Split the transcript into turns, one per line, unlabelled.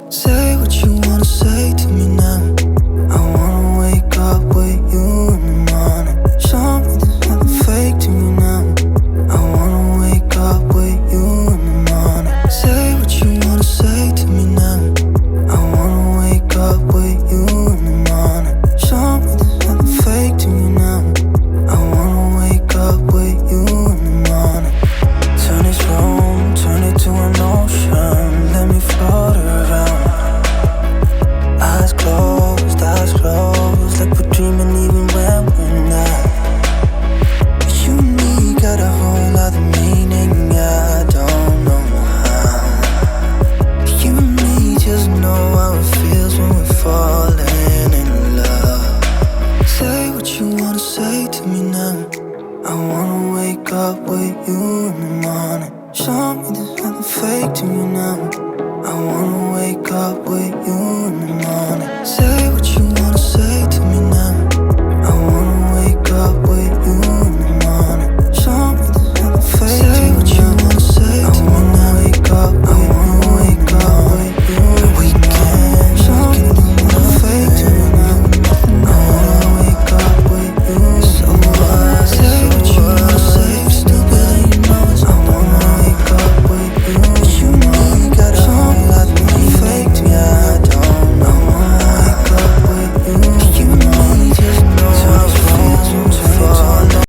Say what you wanna say to me now. I wanna wake up with you in the morning. Show me there's nothing fake to me now. I wanna wake up with you in the morning. Say what you wanna say to me now. I wanna wake up with you in the morning. Show me there's nothing fake to me now. I wanna wake up with you in the morning. Turn this room, turn it to an ocean. Let me float around. Eyes closed, like we're dreaming even when we're not. You and me got a whole other meaning, I don't know how. You and me just know how it feels when we're falling in love. Say what you wanna say to me now. I wanna wake up with you in the morning. Show me there's nothing fake to me now.